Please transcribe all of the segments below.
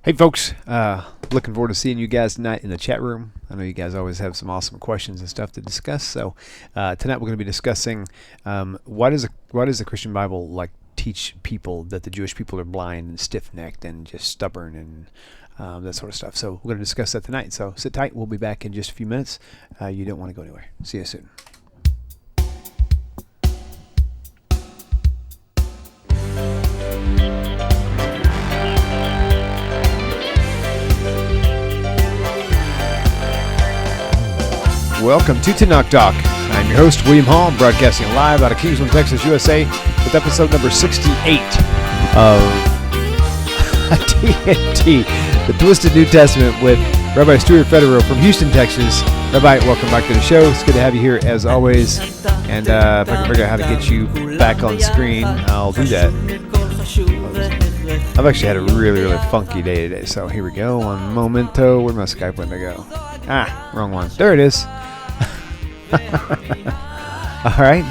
Hey folks, looking forward to seeing you guys tonight in the chat room. I know you guys always have some awesome questions and stuff to discuss. So tonight we're going to be discussing why does the Christian Bible teach people that the Jewish people are blind and stiff-necked and just stubborn and that sort of stuff. So we're going to discuss that tonight. So sit tight. We'll be back in just a few minutes. You don't want to go anywhere. See you soon. Welcome to Tanakh Talk. I'm your host, William Hall, broadcasting live out of Kingsland, Texas, USA, with episode number 68 of TNT, the Twisted New Testament, with Rabbi Stuart Federow from Houston, Texas. Rabbi, welcome back to the show. It's good to have you here, as always. And if I can figure out how to get you back on screen, I'll do that. I've actually had a really funky day today, so here we go. One momento. Where'd my Skype window go? Wrong one. There it is. All right,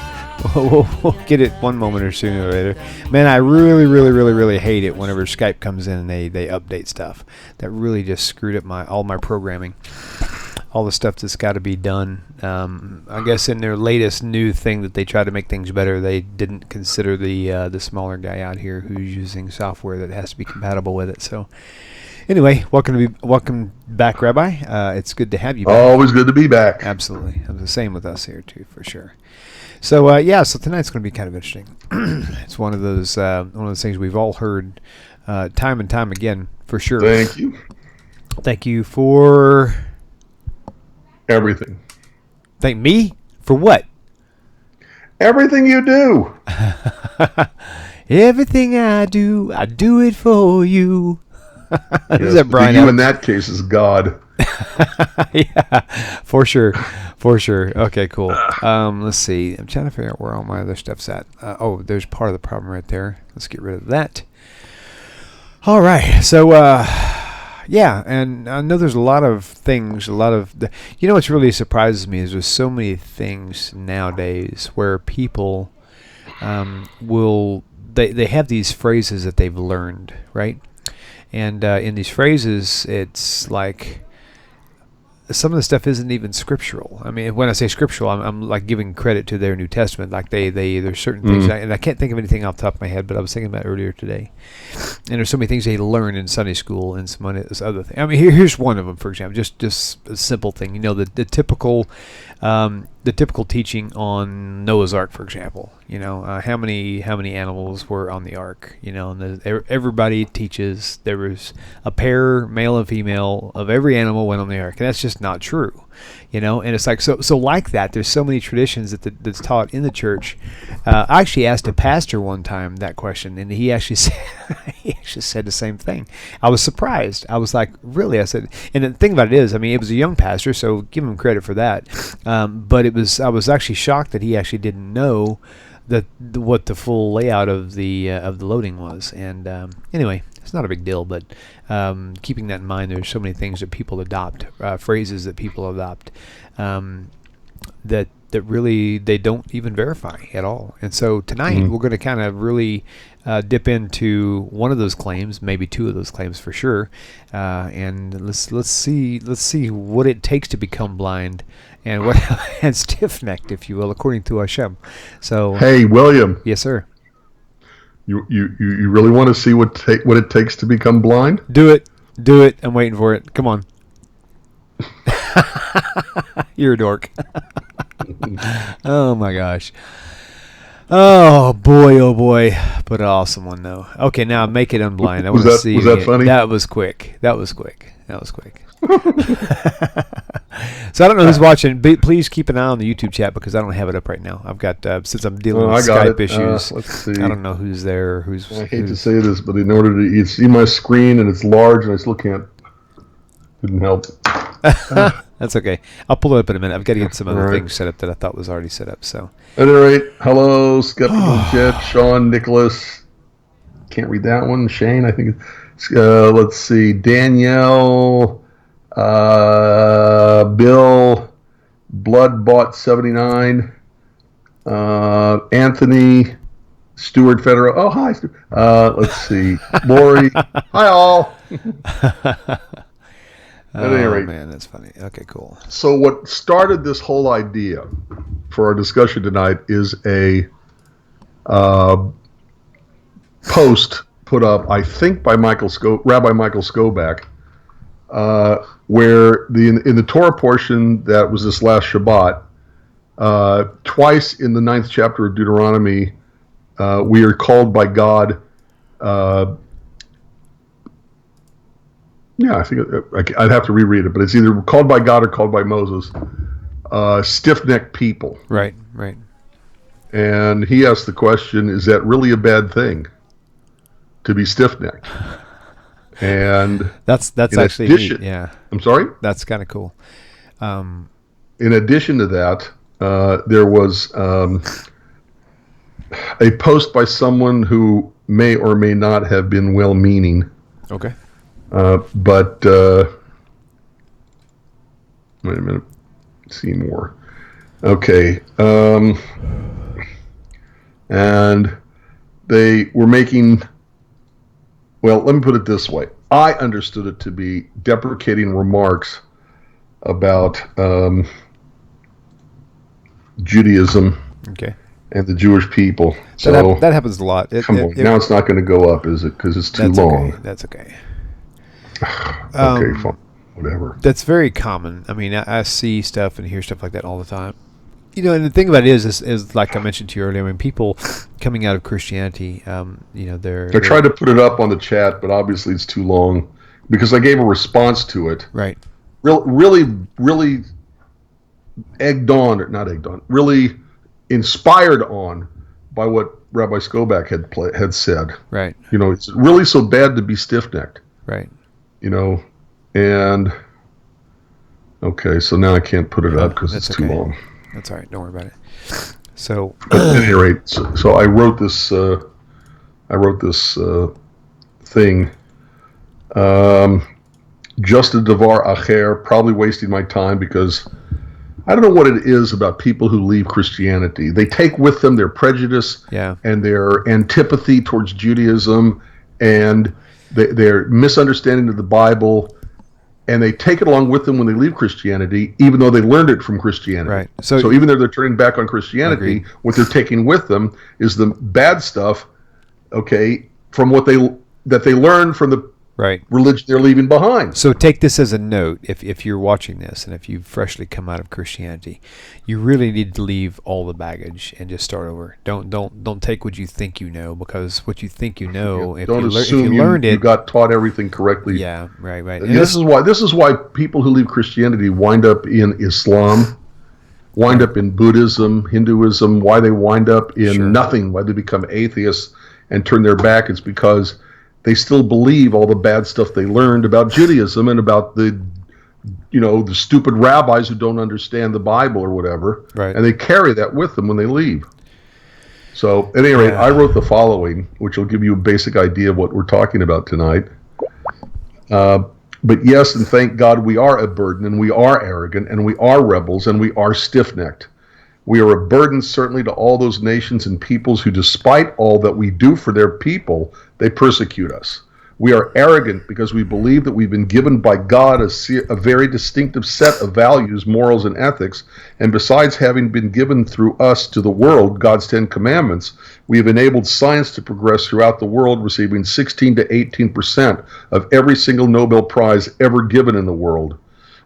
we'll get it one moment or sooner or later. Man, I really hate it whenever Skype comes in and they update stuff. That really just screwed up all my programming, all the stuff that's got to be done. I guess in their latest new thing that they try to make things better, they didn't consider the smaller guy out here who's using software that has to be compatible with it. So. Anyway, welcome back, Rabbi. It's good to have you back. Always good to be back. Absolutely. The same with us here, too, for sure. So, so tonight's going to be kind of interesting. It's one of those things we've all heard time and time again, for sure. Thank you. Thank you for... everything. Thank me? For what? Everything you do. Everything I do it for you. Yes, that Brian you in that case is God. Yeah, for sure. Okay, cool. Let's see. I'm trying to figure out where all my other stuff's at. There's part of the problem right there. Let's get rid of that. All right. So, and I know there's a lot of things. What's really surprises me is there's so many things nowadays where people they have these phrases that they've learned, right? And in these phrases, it's like some of the stuff isn't even scriptural. I mean, when I say scriptural, I'm like giving credit to their New Testament. Like there's certain things, and I can't think of anything off the top of my head, but I was thinking about it earlier today. And there's so many things they learn in Sunday school and some other thing. I mean, here's one of them, for example, just a simple thing. The typical teaching on Noah's Ark, for example. How many animals were on the ark? And everybody teaches there was a pair, male and female, of every animal went on the ark, and that's just not true. And it's like so like that. There's so many traditions that's taught in the church. I actually asked a pastor one time that question, and he actually said the same thing. I was surprised. I was like, really? I said, and the thing about it is, I mean, it was a young pastor, so give him credit for that. But I was actually shocked that he actually didn't know what the full layout of the loading was. And anyway, it's not a big deal, but keeping that in mind, there's so many things that people adopt, phrases that people adopt, that really they don't even verify at all. And so tonight we're going to kind of really dip into one of those claims, maybe two of those claims for sure, and let's see what it takes to become blind and and stiff-necked, if you will, according to Hashem. So, hey, William. Yes, sir. You really want to see what it takes to become blind? Do it. I'm waiting for it. Come on. You're a dork. Oh my gosh. Oh boy. But an awesome one though. Okay, now make it unblind. I want to see. Was that funny? That was quick. So I don't know who's watching. Please keep an eye on the YouTube chat because I don't have it up right now. I've got since I'm dealing with Skype issues. Let's see. I don't know who's there. I hate to say this, but in order to you see my screen and it's large and I still can't. Didn't help. That's okay. I'll pull it up in a minute. I've got to get some other things set up that I thought was already set up. So. At any rate, hello, Skeptical Jet, Sean, Nicholas. Can't read that one. Shane, I think. Let's see. Danielle, Bill, Bloodbought 79, Anthony, Stuart Federow. Oh, hi. Let's see. Lori. Hi, all. At any Oh rate, man, that's funny. Okay, cool. so what started this whole idea for our discussion tonight is a post put up, I think, by Rabbi Michael Skobac, where in the Torah portion that was this last Shabbat, twice in the 9th chapter of Deuteronomy, we are called by God. I think I'd have to reread it, but it's either called by God or called by Moses. Stiff-necked people. Right. And he asked the question, is that really a bad thing to be stiff-necked? And that's actually neat. Yeah. I'm sorry? That's kind of cool. In addition to that, there was a post by someone who may or may not have been well-meaning. Okay. But wait a minute. See more. Okay. And they were making, well, let me put it this way. I understood it to be deprecating remarks about Judaism and the Jewish people. So that happens a lot. Now it's not going to go up, is it? Because it's too long. That's okay. Okay, fine. Whatever. That's very common. I mean, I see stuff and hear stuff like that all the time. You know, and the thing about it is like I mentioned to you earlier, I mean, people coming out of Christianity, they're trying to put it up on the chat, but obviously it's too long because I gave a response to it. Right. Really really inspired on by what Rabbi Skobac had said. Right. You know, it's really so bad to be stiff-necked. Right. You know, and okay, so now I cant put it up because it's too long. That's all right. Don't worry about it. So, at any rate, so I wrote this. Thing. Just a davar acher, probably wasting my time because I don't know what it is about people who leave Christianity. They take with them their prejudice and their antipathy towards Judaism and their misunderstanding of the Bible. And they take it along with them when they leave Christianity, even though they learned it from Christianity. Right. So even though they're turning back on Christianity, what they're taking with them is the bad stuff, from what they learned from the religion they're leaving behind. So take this as a note. If you're watching this and if you've freshly come out of Christianity, you really need to leave all the baggage and just start over. Don't take what you think you know, because what you think you know, if you learned it, you got taught everything correctly. Yeah, right. And this is why people who leave Christianity wind up in Islam, wind up in Buddhism, Hinduism. Why they wind up in nothing? Why they become atheists and turn their back? It's because they still believe all the bad stuff they learned about Judaism and about the stupid rabbis who don't understand the Bible or whatever. Right. And they carry that with them when they leave. So, at any rate, I wrote the following, which will give you a basic idea of what we're talking about tonight. But yes, and thank God we are a burden, and we are arrogant, and we are rebels, and we are stiff-necked. We are a burden certainly to all those nations and peoples who, despite all that we do for their people, they persecute us. We are arrogant because we believe that we've been given by God a very distinctive set of values, morals, and ethics, and besides having been given through us to the world, God's 10 Commandments, we have enabled science to progress throughout the world, receiving 16 to 18% of every single Nobel Prize ever given in the world.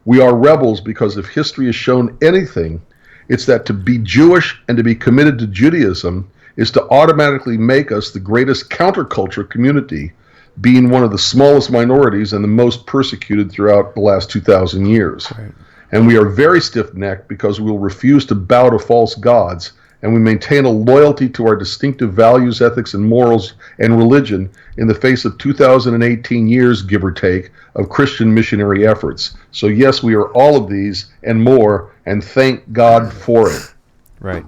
We are rebels because if history has shown anything, it's that to be Jewish and to be committed to Judaism is to automatically make us the greatest counterculture community, being one of the smallest minorities and the most persecuted throughout the last 2,000 years. Right. And we are very stiff-necked because we will refuse to bow to false gods, and we maintain a loyalty to our distinctive values, ethics, and morals and religion in the face of 2018 years, give or take, of Christian missionary efforts. So yes, we are all of these and more, and thank God for it. Right.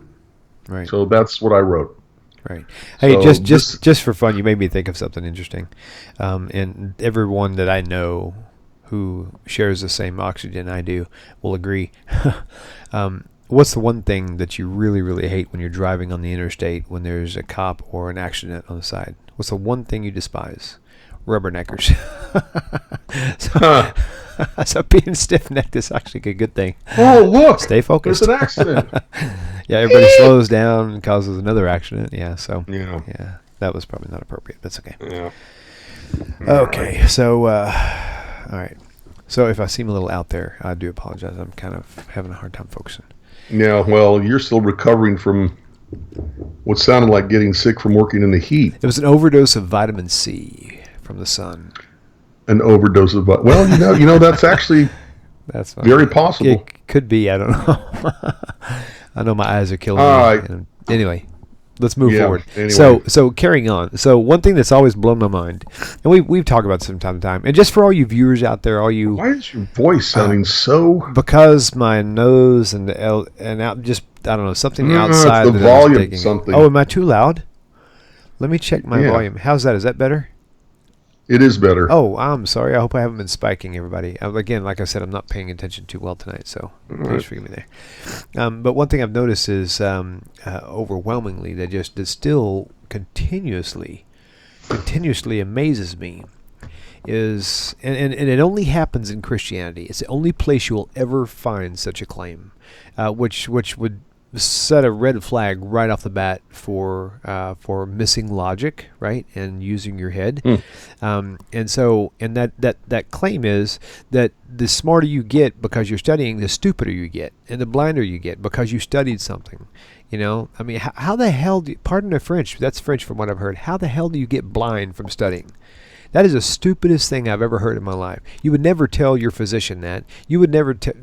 So that's what I wrote. Right. Hey, so just for fun, you made me think of something interesting. And everyone that I know who shares the same oxygen I do will agree. what's the one thing that you really, really hate when you're driving on the interstate when there's a cop or an accident on the side? What's the one thing you despise? Rubberneckers. So being stiff-necked is actually a good thing. Oh, look. Stay focused. There's an accident. Yeah, everybody slows down and causes another accident. Yeah, so Yeah. That was probably not appropriate. That's okay. Yeah. Okay, so all right. So if I seem a little out there, I do apologize. I'm kind of having a hard time focusing. Yeah, well, you're still recovering from what sounded like getting sick from working in the heat. It was an overdose of vitamin C from the sun. An overdose of, well, you know that's actually That's very possible. It could be. I don't know. I know my eyes are killing me. Right. Anyway, let's move forward. Anyway. So carrying on. So one thing that's always blown my mind, and we've talked about this from time to time, and just for all you viewers out there, all you, Why is your voice sounding so? because my nose and out just I don't know something No, it's outside the that volume I was digging. something. Oh, am I too loud? Let me check my Yeah. volume. How's that? Is that better? It is better. Oh, I'm sorry. I hope I haven't been spiking everybody. Again, like I said, I'm not paying attention too well tonight, so please forgive me there. But one thing I've noticed is overwhelmingly that still continuously amazes me is, and it only happens in Christianity. It's the only place you will ever find such a claim, which would set a red flag right off the bat for missing logic, right, and using your head. And that claim is that the smarter you get because you're studying, the stupider you get, and the blinder you get because you studied something. You know, I mean, how the hell pardon the French, that's French from what I've heard, how the hell do you get blind from studying? That is the stupidest thing I've ever heard in my life. You would never tell your physician that. You would never tell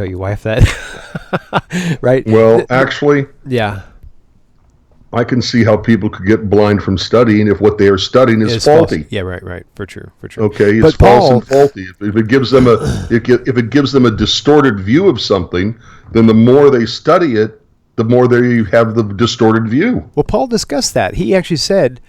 your wife that, right? Well, actually, yeah, I can see how people could get blind from studying if what they are studying is it's faulty. False. Yeah, right. For true. Okay, But it's false Paul- and faulty. If it gives them if it gives them a distorted view of something, then the more they study it, the more they have the distorted view. Well, Paul discussed that. He actually said,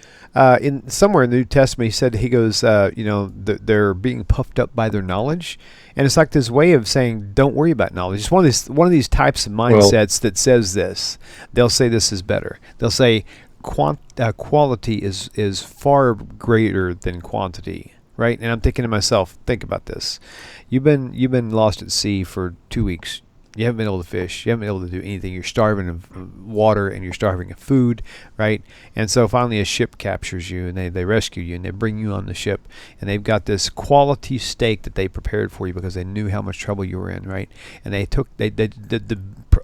in somewhere in the New Testament, he goes, they're being puffed up by their knowledge, and it's like this way of saying, don't worry about knowledge. It's one of these types of mindsets that says this. They'll say this is better. They'll say quality is far greater than quantity, right? And I'm thinking to myself, think about this. You've been lost at sea for 2 weeks. You haven't been able to fish. You haven't been able to do anything. You're starving of water and you're starving of food, right? And so finally a ship captures you and they rescue you and they bring you on the ship and they've got this quality steak that they prepared for you because they knew how much trouble you were in, right? And they did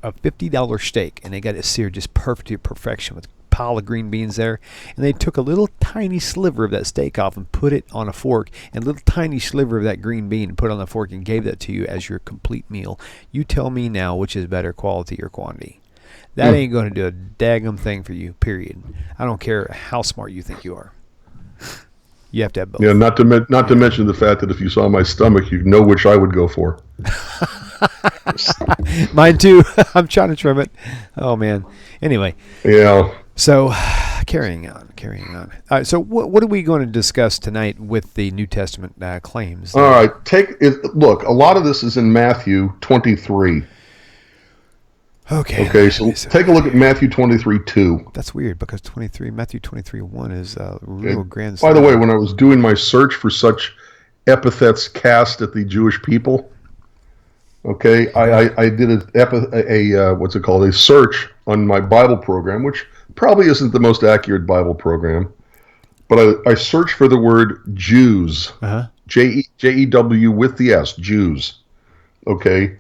a $50 steak and they got it seared just perfect to perfection with pile of green beans there, and they took a little tiny sliver of that steak off and put it on a fork, and a little tiny sliver of that green bean and put it on the fork and gave that to you as your complete meal. You tell me now which is better, quality or quantity. That ain't going to do a daggum thing for you, period. I don't care how smart you think you are. You have to have both. Yeah, not to mention the fact that if you saw my stomach, you'd know which I would go for. Mine too. I'm trying to trim it. Oh man. Anyway. Yeah. So, carrying on. All right, so what are we going to discuss tonight with the New Testament claims? All right, look. A lot of this is in Matthew 23. Okay, so take a look at Matthew 23:2. That's weird because Matthew 23:1 is real grand. By the way, when I was doing my search for such epithets cast at the Jewish people, okay, I did a search on my Bible program, which probably isn't the most accurate Bible program, but I searched for the word Jews, Jew with the S, Jews. Okay,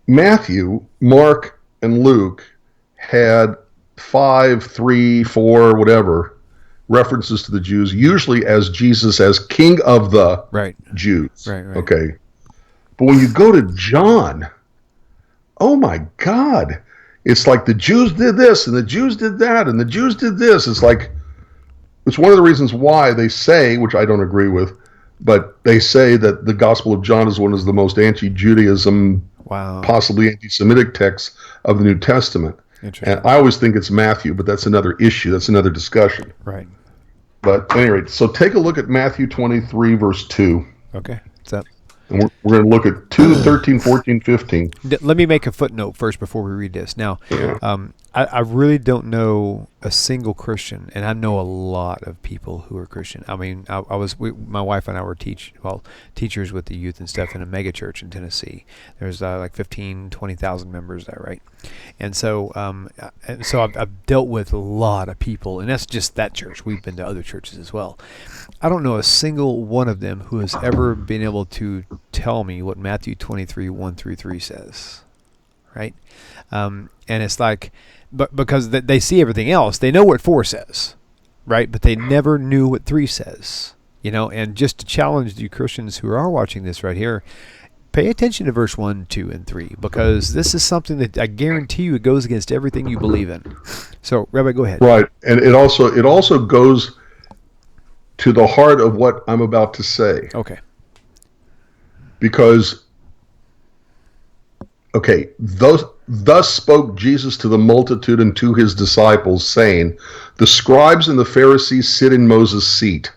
Matthew, Mark, and Luke had 5, 3, 4, whatever references to the Jews, usually as Jesus as King of the Jews. Right. Okay, but when you go to John, oh my God. It's like the Jews did this, and the Jews did that, and the Jews did this. It's one of the reasons why they say, which I don't agree with, but they say that the Gospel of John is one of the most anti-Judaism, possibly anti-Semitic texts of the New Testament. And I always think it's Matthew, but that's another issue. That's another discussion. Right. But at any rate, so take a look at Matthew 23, verse 2. Okay. What's up? And we're going to look at 2, 13, 14, 15. Let me make a footnote first before we read this. Now, I really don't know a single Christian, and I know a lot of people who are Christian. I mean, my wife and I were teachers with the youth and stuff in a mega church in Tennessee. There's like 20,000 members there, right? And so I've dealt with a lot of people, and that's just that church. We've been to other churches as well. I don't know a single one of them who has ever been able to tell me what Matthew 23, 1-3 says, right? And it's like, but because they see everything else, they know what 4 says, right? But they never knew what 3 says, and just to challenge you Christians who are watching this right here, pay attention to verse 1, 2, and 3, because this is something that I guarantee you it goes against everything you believe in. So, Rabbi, go ahead. Right, and it also goes to the heart of what I'm about to say. Okay. Because, thus spoke Jesus to the multitude and to his disciples, saying, the scribes and the Pharisees sit in Moses' seat.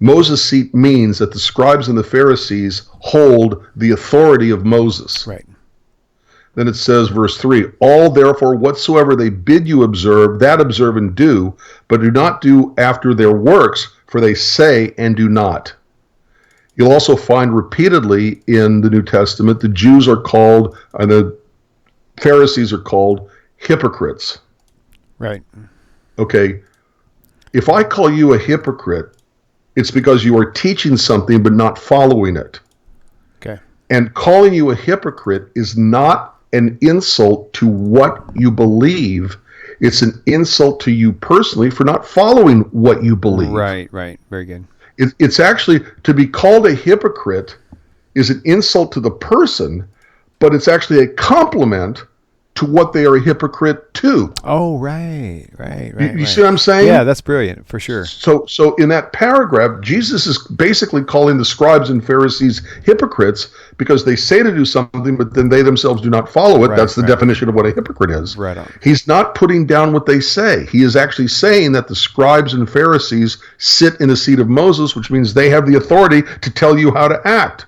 Moses' seat means that the scribes and the Pharisees hold the authority of Moses. Right. Then it says, verse 3, all therefore whatsoever they bid you observe, that observe and do, but do not do after their works, for they say and do not. You'll also find repeatedly in the New Testament, the Jews are called, and the Pharisees are called hypocrites. Right. Okay. If I call you a hypocrite, it's because you are teaching something but not following it. Okay. And calling you a hypocrite is not an insult to what you believe. It's an insult to you personally for not following what you believe. Right. Very good. It's actually, to be called a hypocrite is an insult to the person, but it's actually a compliment to what they are a hypocrite to. Oh, right. You see what I'm saying? Yeah, that's brilliant, for sure. So in that paragraph, Jesus is basically calling the scribes and Pharisees hypocrites because they say to do something, but then they themselves do not follow it. That's the definition of what a hypocrite is. Right on. He's not putting down what they say. He is actually saying that the scribes and Pharisees sit in the seat of Moses, which means they have the authority to tell you how to act.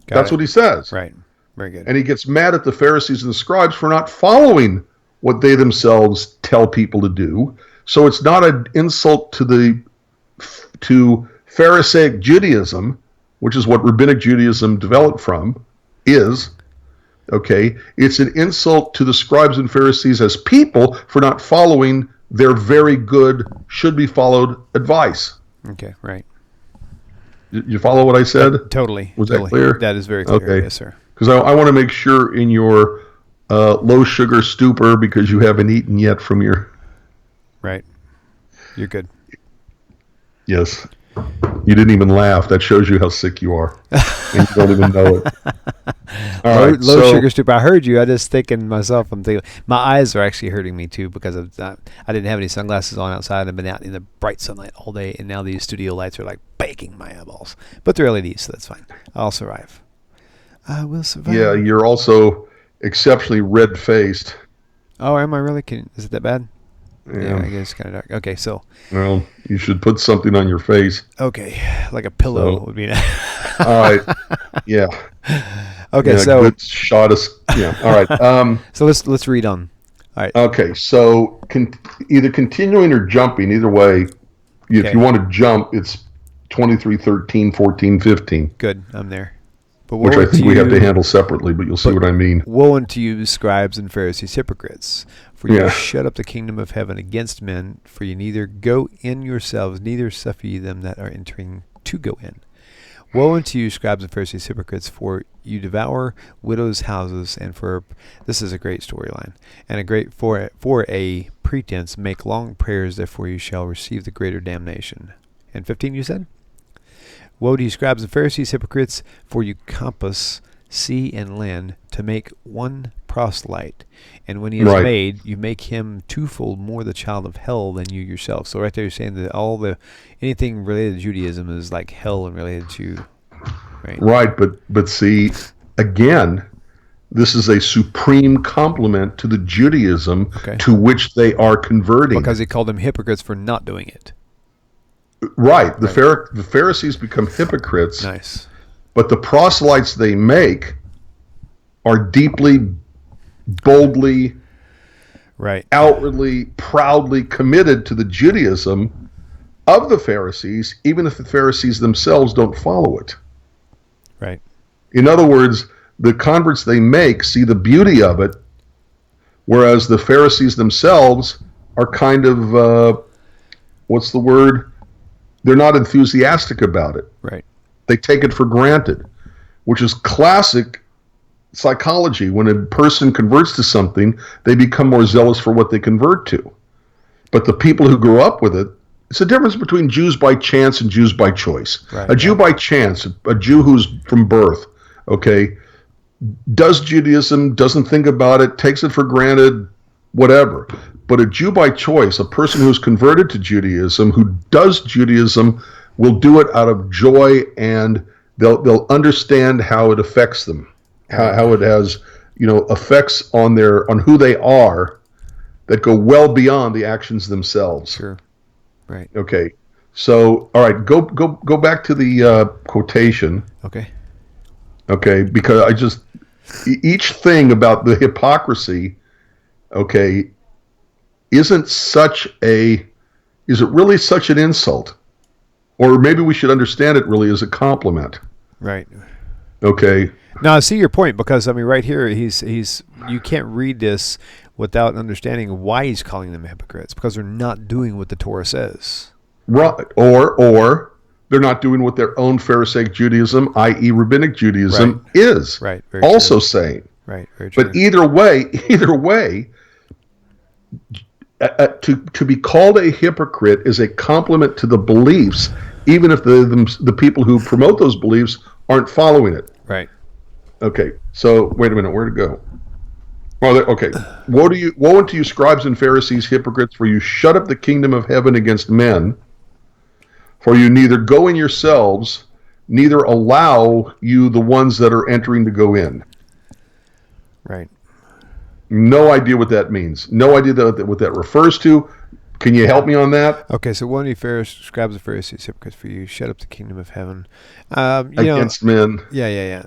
That's what he says. Right. Very good. And he gets mad at the Pharisees and the scribes for not following what they themselves tell people to do. So it's not an insult to Pharisaic Judaism, which is what Rabbinic Judaism developed from, is. Okay, it's an insult to the scribes and Pharisees as people for not following their very good, should be followed advice. Okay, right. You follow what I said? Totally. Was that clear? That is very clear. Okay. Yes, sir. Because I want to make sure in your low sugar stupor, because you haven't eaten yet from your... Right. You're good. Yes. You didn't even laugh. That shows you how sick you are. And you don't even know it. All right, low sugar stupor. I heard you. I just thinking myself. I'm thinking my eyes are actually hurting me too because I didn't have any sunglasses on outside. I've been out in the bright sunlight all day, and now these studio lights are like baking my eyeballs. But they're LEDs, so that's fine. I'll survive. I will survive. Yeah, you're also exceptionally red-faced. Oh, am I really? Is it that bad? Yeah, I guess it's kind of dark. Okay, so. Well, you should put something on your face. Okay, like a pillow would be nice. All right. Yeah. Okay, yeah, so. Good shot us. Yeah. All right. So let's read on. All right. Okay, so either continuing or jumping. Either way, if you want to jump, it's 23, 13, 14, 15. Good, I'm there. But which I think we have to handle separately, but you'll see what I mean. Woe unto you, scribes and Pharisees, hypocrites! For you shut up the kingdom of heaven against men, for you neither go in yourselves, neither suffer ye them that are entering to go in. Woe unto you, scribes and Pharisees, hypocrites! For you devour widows' houses, and this is a great storyline, and for a pretense make long prayers, therefore you shall receive the greater damnation. And 15, you said? Woe to you, scribes and Pharisees, hypocrites! For you compass sea and land to make one proselyte, and when he is made, you make him twofold more the child of hell than you yourself. So right there, you're saying that anything related to Judaism is like hell and related to, right? Right, but see, again, this is a supreme compliment to the Judaism to which they are converting. Because he called them hypocrites for not doing it. Right. The Pharisees become hypocrites. Nice. but the proselytes they make are deeply, boldly, right, outwardly, proudly committed to the Judaism of the Pharisees, even if the Pharisees themselves don't follow it. right, In other words, the converts they make see the beauty of it, whereas the Pharisees themselves are kind of, what's the word? They're not enthusiastic about it. right, They take it for granted, which is classic psychology. When a person converts to something, they become more zealous for what they convert to. But the people who grew up with it, it's a difference between Jews by chance and Jews by choice. right. A Jew by chance, a Jew who's from birth, okay, does Judaism, doesn't think about it, takes it for granted, whatever. But a Jew by choice, a person who's converted to Judaism, who does Judaism, will do it out of joy, and they'll understand how it affects them, how it has, effects on who they are that go well beyond the actions themselves. Sure. Right. Okay. So, all right, go back to the quotation. Okay. Okay, because each thing about the hypocrisy, okay, is it really such an insult? Or maybe we should understand it really as a compliment. Right. Okay. Now I see your point, because I mean, right here, he's you can't read this without understanding why he's calling them hypocrites, because they're not doing what the Torah says. Right. Or they're not doing what their own Pharisaic Judaism, i.e., rabbinic Judaism, is. Right. Very also true. saying. Right. Very true. But either way, to be called a hypocrite is a compliment to the beliefs, even if the people who promote those beliefs aren't following it. Right. Okay, so wait a minute, where to go? Well, okay. Woe unto you, scribes and Pharisees, hypocrites, for you shut up the kingdom of heaven against men. For you neither go in yourselves, neither allow you the ones that are entering to go in. Right. No idea what that means. No idea what that refers to. Can you help me on that? Okay, so one of you scribes and Pharisees, hypocrites, for you shut up the kingdom of heaven Against men. Yeah.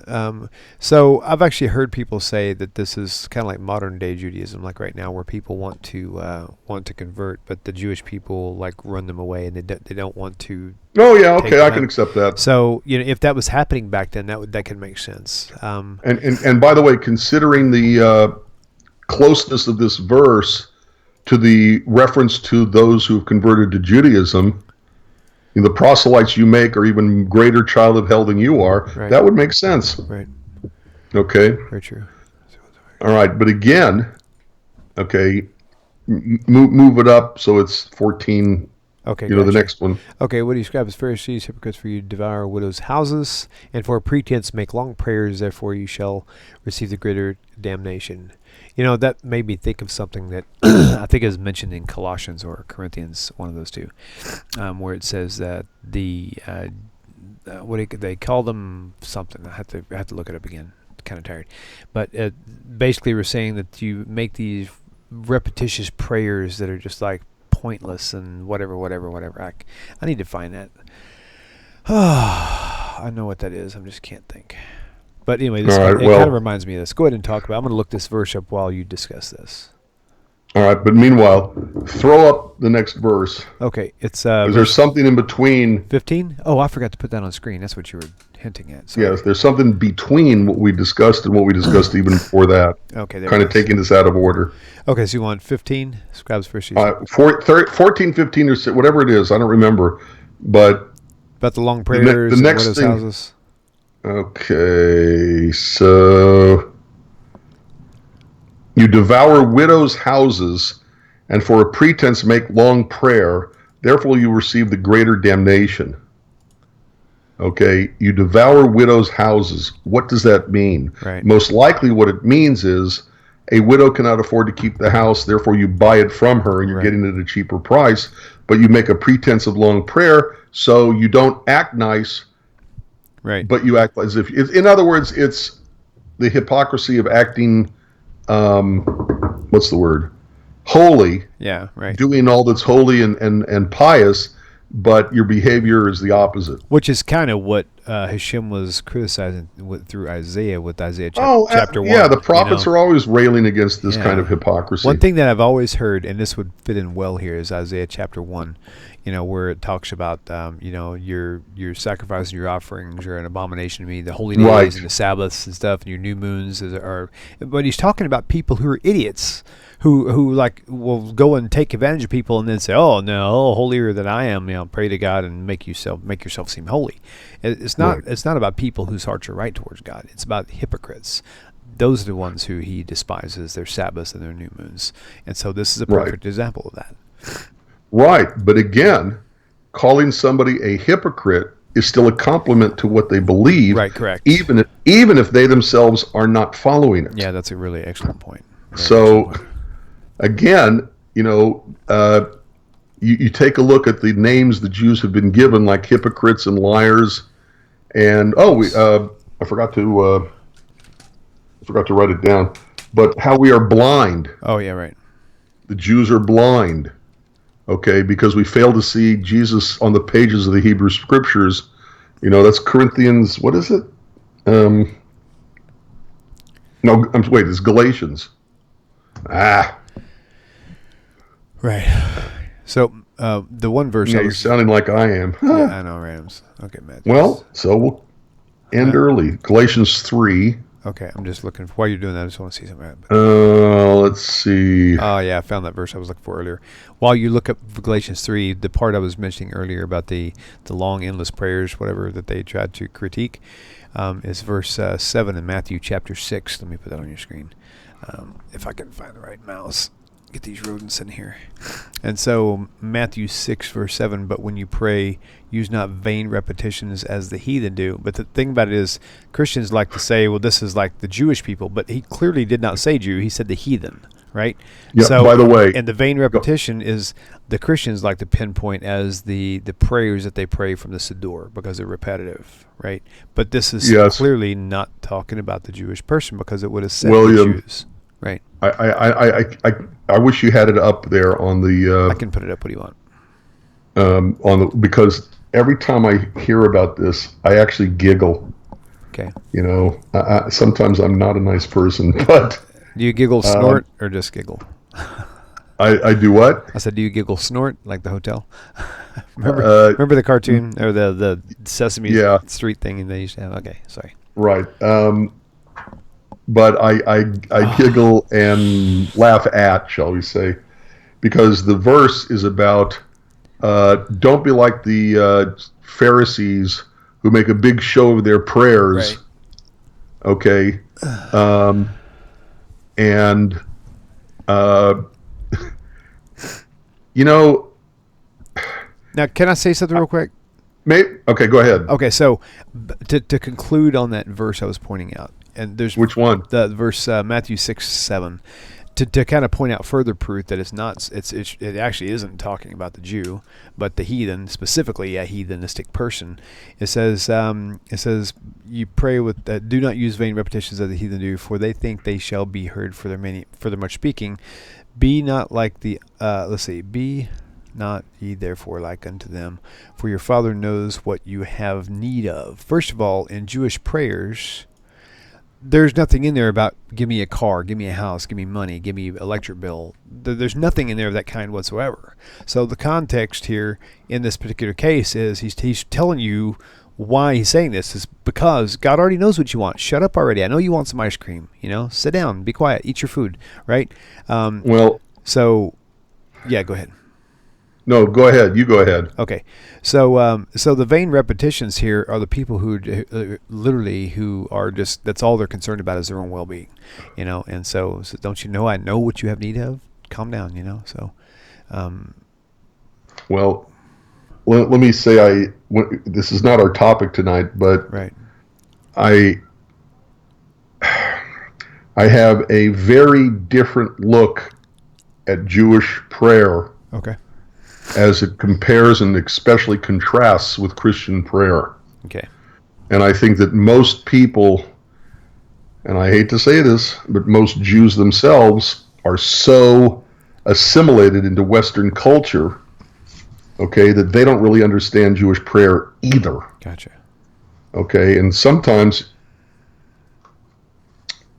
So I've actually heard people say that this is kind of like modern day Judaism, like right now, where people want to convert, but the Jewish people like run them away, and they don't want to. Oh yeah, okay, I can accept that. So if that was happening back then, that could make sense. And by the way, considering the closeness of this verse to the reference to those who have converted to Judaism, the proselytes you make are even greater child of hell than you are. Right. That would make sense. Right. Okay. Very true. All right, but again, okay, move it up so it's 14. Okay. The next one. Okay, what do you describe as Pharisees, hypocrites, for you devour widows' houses, and for a pretense make long prayers, therefore you shall receive the greater damnation. That made me think of something that I think is mentioned in Colossians or Corinthians, one of those two, where it says that they call them something. I have to look it up again. Kind of tired, but basically we're saying that you make these repetitious prayers that are just like pointless and whatever. I need to find that. I know what that is. I just can't think. But anyway, it kind of reminds me of this. Go ahead and talk about it. I'm going to look this verse up while you discuss this. All right, but meanwhile, throw up the next verse. Okay, it's... there's something in between. 15? Oh, I forgot to put that on screen. That's what you were hinting at. Sorry. Yes, there's something between what we discussed and what we discussed even before that. Okay, there kind of taking this out of order. Okay, so you want 15? Scribes Pharisees. 14, 15, or whatever it is. I don't remember. But... About the long prayers the next and thing, houses. Okay, so you devour widows' houses, and for a pretense make long prayer, therefore you receive the greater damnation. Okay, you devour widows' houses. What does that mean? Right. Most likely what it means is a widow cannot afford to keep the house, therefore you buy it from her and you're getting it at a cheaper price, but you make a pretense of long prayer, so you don't act nice. Right. But you act as if, in other words, it's the hypocrisy of acting, what's the word? Holy. Yeah, right. Doing all that's holy and pious, but your behavior is the opposite. Which is kind of what Hashem was criticizing through Isaiah with Isaiah chapter 1. Yeah, the prophets are always railing against this kind of hypocrisy. One thing that I've always heard, and this would fit in well here, is Isaiah chapter 1, where it talks about, your sacrifices and your offerings are an abomination to me, the holy days and the Sabbaths and stuff, and your new moons are. But he's talking about people who are idiots, who like will go and take advantage of people and then say, "Oh no, holier than I am," pray to God and make yourself seem holy. It's not about people whose hearts are right towards God. It's about hypocrites. Those are the ones who he despises, their Sabbaths and their new moons. And so this is a perfect example of that. Right. But again, calling somebody a hypocrite is still a compliment to what they believe. Right, correct. Even if they themselves are not following it. Yeah, that's a really excellent point. Again, you take a look at the names the Jews have been given, like hypocrites and liars. And I forgot to write it down, but how we are blind. Oh yeah, right. The Jews are blind, okay, because we fail to see Jesus on the pages of the Hebrew Scriptures. That's Corinthians. What is it? It's Galatians. Right. So the one verse. You're sounding like I am. Yeah, I know, Rams. Okay, Matt. Well, so we'll end early. Galatians 3. Okay, I'm just looking. While you're doing that, I just want to see something. Let's see. Oh, yeah, I found that verse I was looking for earlier. While you look up Galatians 3, the part I was mentioning earlier about the long, endless prayers, whatever, that they tried to critique, is verse 7 in Matthew chapter 6. Let me put that on your screen. If I can find the right mouse. Get these rodents in here. And so Matthew 6 verse 7, but when you pray, use not vain repetitions as the heathen do. But the thing about it is, Christians like to say, well, this is like the Jewish people, but he clearly did not say Jew, he said the heathen, right? Yeah, so, by the way, and the vain repetition is the Christians like to pinpoint as the prayers that they pray from the Siddur because they're repetitive, right? But this is clearly not talking about the Jewish person because it would have said the Jews. Right. I wish you had it up there on the. I can put it up. What do you want? Because every time I hear about this, I actually giggle. Okay. Sometimes I'm not a nice person, but. Do you giggle, snort, or just giggle? I do what? I said, do you giggle, snort, like the hotel? remember the cartoon or the Sesame Street thing they used to have? Okay, sorry. Right. But I giggle and laugh at, shall we say, because the verse is about don't be like the Pharisees who make a big show of their prayers, right. Okay, and Now, can I say something real quick? Okay, go ahead. Okay, so to conclude on that verse I was pointing out. And there's which one? The verse Matthew 6:7, to kind of point out further proof that it actually isn't talking about the Jew, but the heathen, specifically a heathenistic person. It says you pray with do not use vain repetitions as the heathen do, for they think they shall be heard for their much speaking. Be not like the be not ye therefore like unto them, for your Father knows what you have need of. First of all, in Jewish prayers, there's nothing in there about give me a car, give me a house, give me money, give me electric bill. There's nothing in there of that kind whatsoever. So the context here in this particular case is he's telling you why he's saying this is because God already knows what you want. Shut up already. I know you want some ice cream. Sit down, be quiet, eat your food, right? So go ahead. No, go ahead. You go ahead. Okay, so the vain repetitions here are the people who literally who are just that's all they're concerned about is their own well-being, And so don't you know I know what you have need of? Calm down, So. Well, let me say this is not our topic tonight, but right. I have a very different look at Jewish prayer. Okay. As it compares and especially contrasts with Christian prayer. Okay. And I think that most people, and I hate to say this, but most Jews themselves are so assimilated into Western culture, okay, that they don't really understand Jewish prayer either. Gotcha. Okay, and sometimes,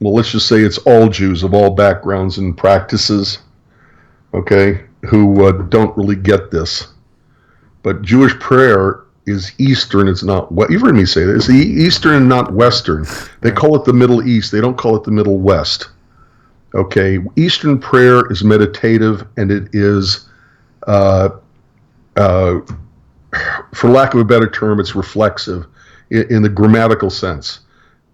well, let's just say it's all Jews of all backgrounds and practices, okay, who don't really get this. But Jewish prayer is Eastern, it's not what you've heard me say that. It's Eastern and not Western. They call it the Middle East, they don't call it the Middle West. Okay, Eastern prayer is meditative, and it is, for lack of a better term, it's reflexive in the grammatical sense,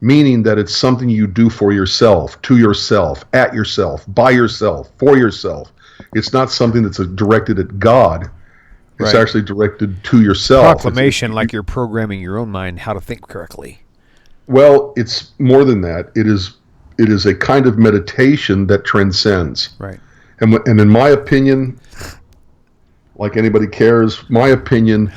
meaning that it's something you do for yourself, to yourself, at yourself, by yourself, for yourself. It's not something that's directed at God. It's actually directed to yourself. Proclamation, like you're programming your own mind how to think correctly. Well, it's more than that. It is a kind of meditation that transcends. Right. And in my opinion, like anybody cares, my opinion,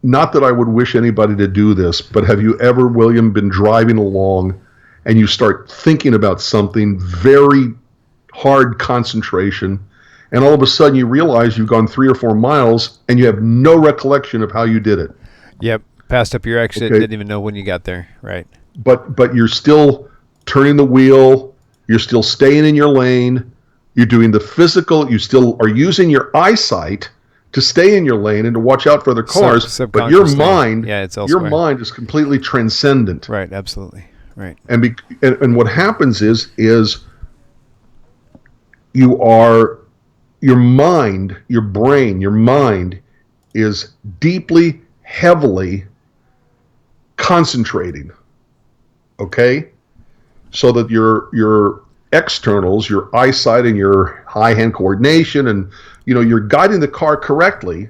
not that I would wish anybody to do this, but have you ever, William, been driving along and you start thinking about something, very hard concentration, and all of a sudden you realize you've gone 3 or 4 miles and you have no recollection of how you did it? Yep. Passed up your exit, Okay. didn't even know when you got there. Right. But you're still turning the wheel, you're still staying in your lane, you're doing the physical, you still are using your eyesight to stay in your lane and to watch out for other cars, but your mind, it's your mind is completely transcendent. Right, absolutely. Right. And what happens is your mind, your brain, your mind is deeply, heavily concentrating. Okay? So that your externals, your eyesight and your eye-hand coordination, and you're guiding the car correctly,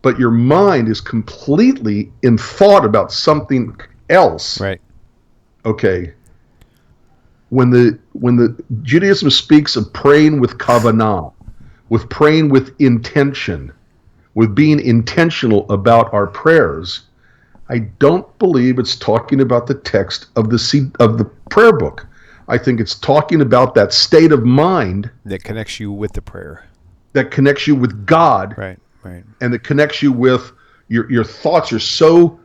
but your mind is completely in thought about something else. Right. Okay. When the Judaism speaks of praying with kavanah, with praying with intention, with being intentional about our prayers, I don't believe it's talking about the text of the prayer book. I think it's talking about that state of mind that connects you with the prayer, that connects you with God, right, and that connects you with your thoughts are so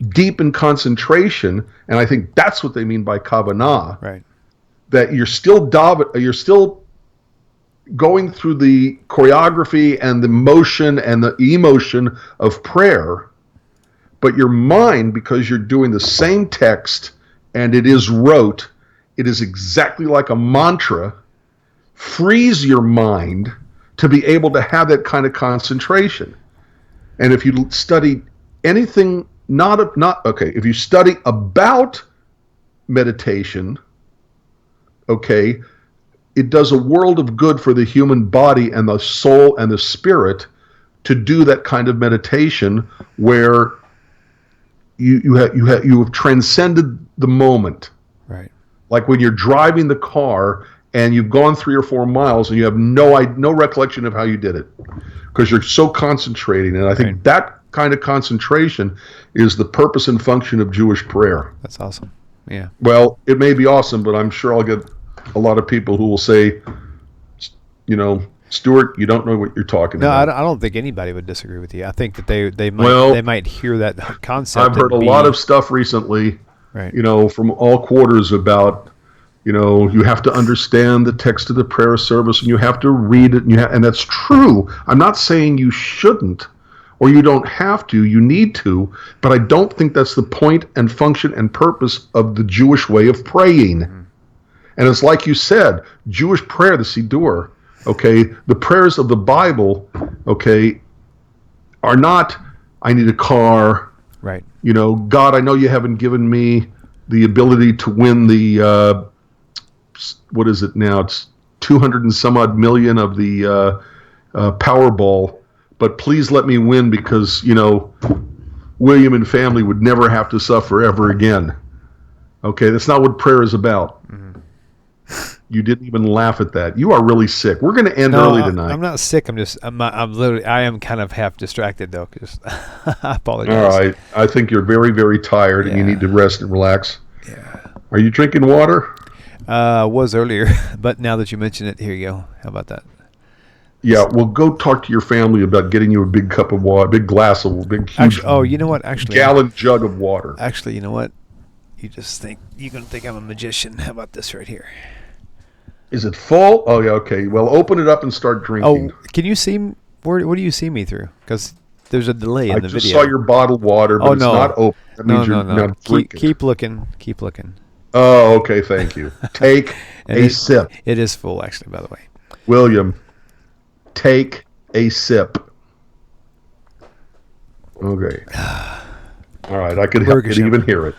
deep in concentration, and I think that's what they mean by kavanah, right, that you're still going through the choreography and the motion and the emotion of prayer, but your mind, because you're doing the same text and it is rote, it is exactly like a mantra, frees your mind to be able to have that kind of concentration. And if you study anything, if you study about meditation, okay, it does a world of good for the human body and the soul and the spirit to do that kind of meditation where you have transcended the moment. Right. Like when you're driving the car and you've gone 3 or 4 miles and you have no recollection of how you did it because you're so concentrating. And I think that kind of concentration is the purpose and function of Jewish prayer. That's awesome. Yeah. Well, it may be awesome, but I'm sure I'll get a lot of people who will say, Stuart, you don't know what you're talking about. No, I don't think anybody would disagree with you. I think that they might hear that concept. I've heard a lot of stuff recently, right, from all quarters about, you have to understand the text of the prayer service and you have to read it, and that's true. I'm not saying you shouldn't or you don't have to, you need to, but I don't think that's the point and function and purpose of the Jewish way of praying. Mm-hmm. And it's like you said, Jewish prayer, the Siddur, okay, the prayers of the Bible, okay, are not, I need a car. Right. God, I know you haven't given me the ability to win the, what is it now? It's 200 and some odd million of the Powerball, but please let me win because, William and family would never have to suffer ever again. Okay, that's not what prayer is about. Mm-hmm. You didn't even laugh at that. You are really sick. We're going to end early tonight. I'm not sick. I am kind of half distracted though. Cause I apologize. All right. I think you're very, very tired and you need to rest and relax. Yeah. Are you drinking water? Was earlier, but now that you mention it, here you go. How about that? Yeah, well, go talk to your family about getting you a big cup of water, big glass of, big huge. You know what? Actually, gallon jug of water. Actually, you know what? You're gonna think I'm a magician. How about this right here? Is it full? Oh yeah, okay. Well, open it up and start drinking. Oh, can you see? Where do you see me through? Because there's a delay in the video. I just saw your bottled water, but it's not open. That means you're not drinking. Keep looking. Keep looking. Oh, okay. Thank you. Take a sip. It is full, actually, by the way. William, take a sip. Okay. All right. I could even hear it.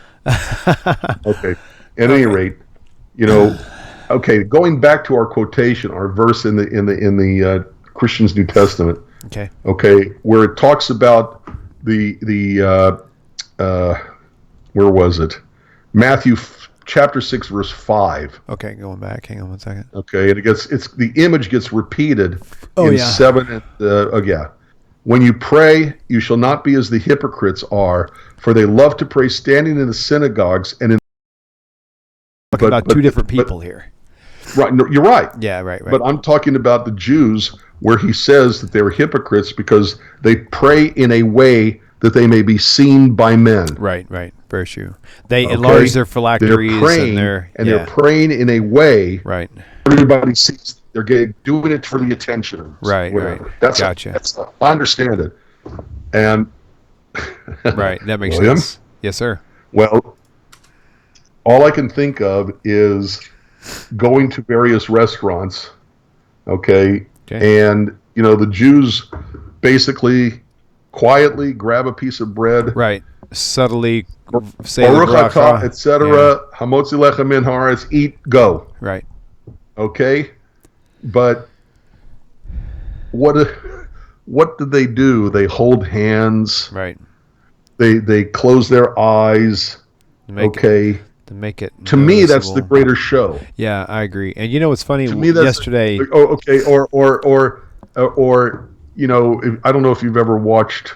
Okay. At any rate, okay. Going back to our quotation, our verse in the Christian's New Testament. Okay. Okay, where it talks about the where was it? Matthew chapter 6 verse 5. Okay, going back. Hang on one second. Okay, and the image gets repeated in 7 and When you pray, you shall not be as the hypocrites are, for they love to pray standing in the synagogues and in. Talking about two different people here. Right, no, you're right. Yeah, right. But I'm talking about the Jews, where he says that they were hypocrites because they pray in a way that they may be seen by men. Right. Very true. They enlarge their phylacteries. They're praying, they're praying in a way. Right. Everybody sees they're doing it for the attention. Right. Gotcha. I understand it. And right, that makes sense. Yes, sir. Well, all I can think of is going to various restaurants, okay. And the Jews basically quietly grab a piece of bread, right, subtly say the bracha, etc. Hamotzi lechem min haaretz, eat, go. Right. Okay, but what do they do? They hold hands. Right. They close their eyes. To make it to me, that's the greater show. Yeah, I agree. And what's funny? To me, yesterday. Or I don't know if you've ever watched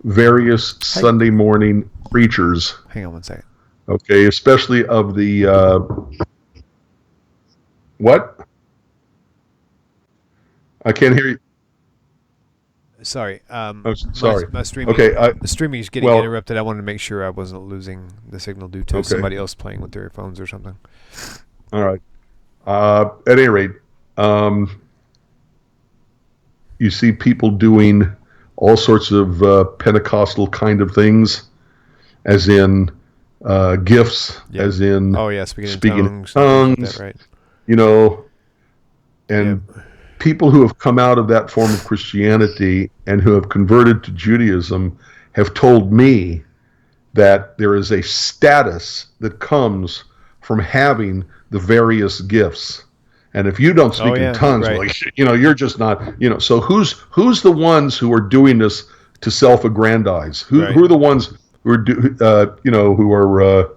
various Sunday morning preachers. Hang on one second. Okay, especially of the what? I can't hear you. Sorry. Sorry. My streaming. Okay. The streaming is getting interrupted. I wanted to make sure I wasn't losing the signal due to somebody else playing with their phones or something. All right. At any rate, you see people doing all sorts of Pentecostal kind of things, as in gifts, as in speaking in tongues, right? And people who have come out of that form of Christianity and who have converted to Judaism have told me that there is a status that comes from having the various gifts. And if you don't speak in tongues, you're just not, so who's the ones who are doing this to self-aggrandize? Who are the ones who are,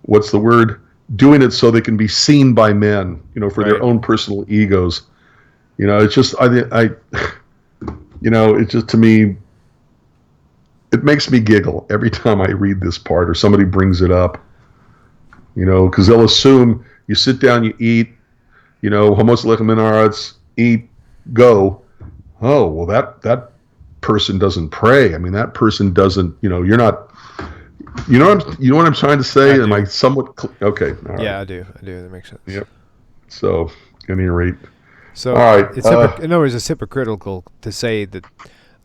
what's the word? Doing it so they can be seen by men, for their own personal egos. It's just, it's just, to me, it makes me giggle every time I read this part or somebody brings it up, because they'll assume you sit down, you eat, Homos lechem min haaretz, eat, go. Oh, well, that person doesn't pray. I mean, that person doesn't, you're not, you know what I'm trying to say? Am I somewhat, okay. All right. I do. That makes sense. Yep. So, at any rate. So, all right. In other words, it's hypocritical to say that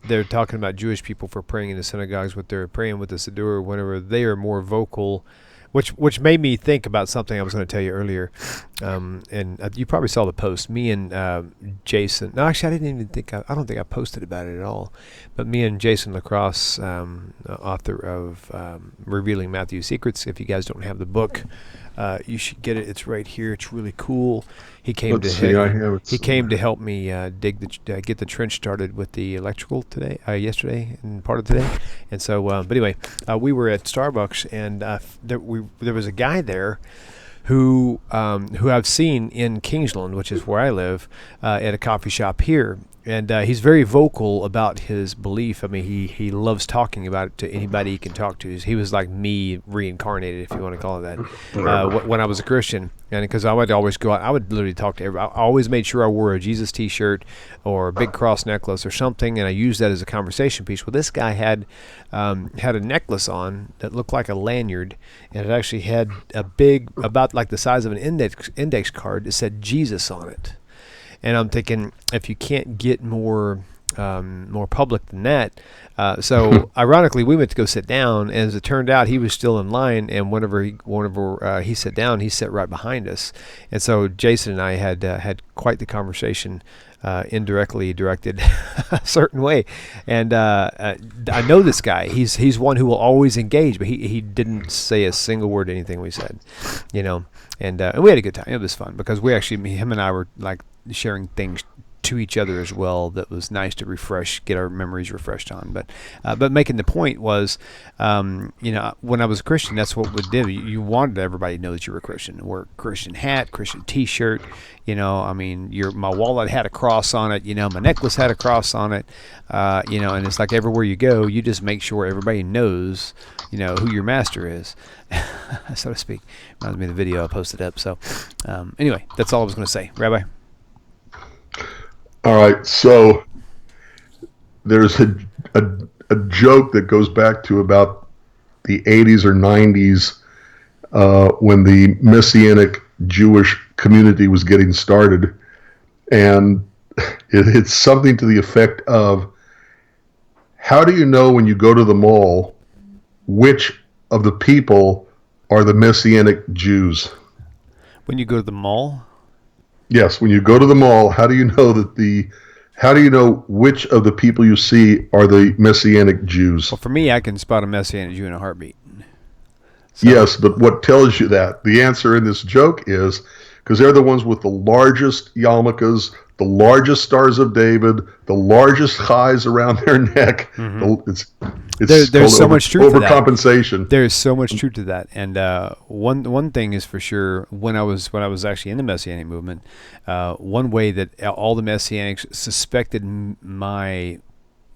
they're talking about Jewish people for praying in the synagogues, but they're praying with the Siddur whenever they are more vocal, which made me think about something I was going to tell you earlier. And you probably saw the post. Me and Jason. No, actually, I don't think I posted about it at all. But me and Jason LaCrosse, author of Revealing Matthew's Secrets. If you guys don't have the book, you should get it. It's right here. It's really cool. He came to help me get the trench started with the electrical yesterday and part of today. And so, but anyway, we were at Starbucks, and there was a guy there who I've seen in Kingsland, which is where I live, at a coffee shop here. he's very vocal about his belief. I mean, he loves talking about it to anybody he can talk to. He was like me reincarnated, if you want to call it that, when I was a Christian. And because I would always go out, I would literally talk to everybody. I always made sure I wore a Jesus T-shirt or a big cross necklace or something, and I used that as a conversation piece. Well, this guy had a necklace on that looked like a lanyard, and it actually had a big, about like the size of an index card that said Jesus on it. And I'm thinking, if you can't get more public than that, so ironically, we went to go sit down, and as it turned out, he was still in line. And whenever he sat down, he sat right behind us. And so Jason and I had quite the conversation, indirectly directed a certain way. And I know this guy. He's one who will always engage, but he didn't say a single word to anything we said, you know. And we had a good time. It was fun because him and I were like sharing things to each other as well that was nice to get our memories refreshed on. But making the point was, you know, when I was a Christian, that's what we did. You wanted everybody to know that you were a Christian. Wear a Christian hat, Christian T-shirt. You know, I mean, my wallet had a cross on it. You know, my necklace had a cross on it. You know, and it's like everywhere you go, you just make sure everybody knows, you know, who your master is, so to speak. Reminds me of the video I posted up. So anyway, that's all I was going to say. Rabbi? All right, so there's a joke that goes back to about the 80s or 90s when the Messianic Jewish community was getting started, and it's something to the effect of, how do you know when you go to the mall which of the people are the Messianic Jews? When you go to the mall? Yes, when you go to the mall, how do you know which of the people you see are the Messianic Jews? Well, for me, I can spot a Messianic Jew in a heartbeat. So. Yes, but what tells you that? The answer in this joke is because they're the ones with the largest yarmulkes, the largest Stars of David, the largest highs around their neck. Mm-hmm. There's so much truth to that. Overcompensation. There's so much truth to that. And one thing is for sure, when I was actually in the Messianic movement, one way that all the Messianics suspected my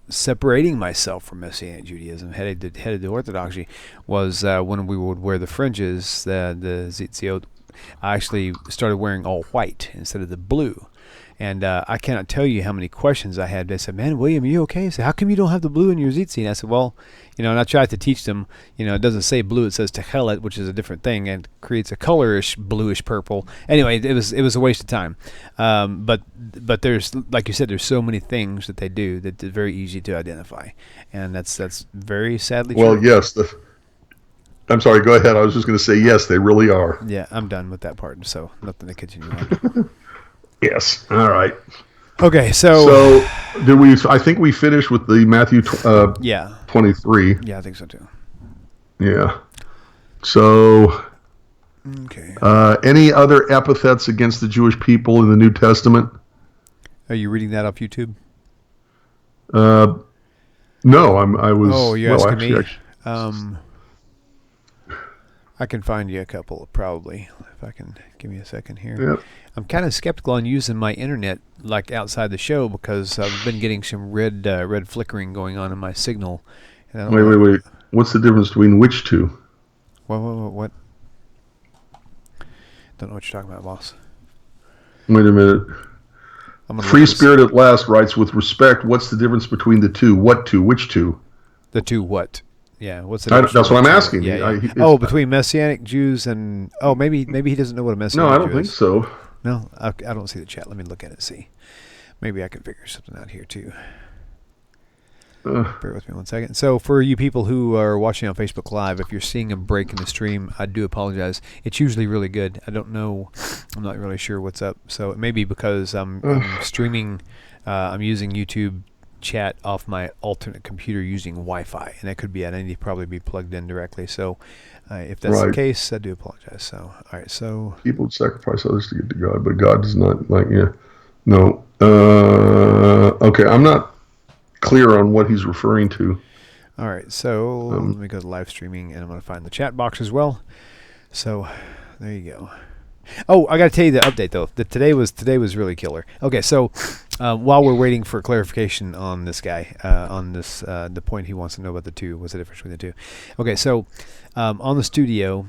separating myself from Messianic Judaism, headed to Orthodoxy, was when we would wear the fringes, the zitziot. I actually started wearing all white instead of the blue. And I cannot tell you how many questions I had. They said, "Man, William, are you okay?" I said, "How come you don't have the blue in your tzitzit?" And I said, "Well, you know," and I tried to teach them, you know, it doesn't say blue, it says techelet, which is a different thing, and creates a colorish bluish purple. Anyway, it was a waste of time. But there's, like you said, there's so many things that they do that it's very easy to identify, and that's very sadly true. Well, yes. I'm sorry. Go ahead. I was just going to say yes. They really are. Yeah, I'm done with that part. So nothing to continue on. Yes. All right. Okay. So did we? I think we finished with the Matthew. 23. Yeah, I think so too. Yeah. So. Okay. Any other epithets against the Jewish people in the New Testament? Are you reading that off YouTube? No, I was. Oh, you're asking me. I can find you a couple, probably, if I can. Give me a second here. Yep. I'm kind of skeptical on using my internet like outside the show because I've been getting some red flickering going on in my signal. Wait. What's the difference between which two? What? Don't know what you're talking about, boss. Wait a minute. Free Spirit at Last writes, with respect, what's the difference between the two? What two? Which two? The two what? Yeah, what's the difference? That's what I'm asking. Yeah. Between Messianic Jews and... Oh, maybe he doesn't know what a Messianic Jew is. No, I don't think so. No, I don't see the chat. Let me look at it and see. Maybe I can figure something out here, too. Bear with me 1 second. So for you people who are watching on Facebook Live, if you're seeing a break in the stream, I do apologize. It's usually really good. I don't know. I'm not really sure what's up. So it may be because I'm streaming. I'm using YouTube chat off my alternate computer using Wi-Fi, and that could be. I need to probably be plugged in directly. So if that's the case, I do apologize. So all right. So people would sacrifice others to get to God, but God does not like. Yeah. No. Okay. I'm not clear on what he's referring to. All right, so let me go to live streaming, and I'm going to find the chat box as well. So there you go. Oh, I got to tell you the update though. Today was really killer. Okay, so while we're waiting for clarification on this guy, on this the point he wants to know about the two, what's the difference between the two? Okay, so on the studio,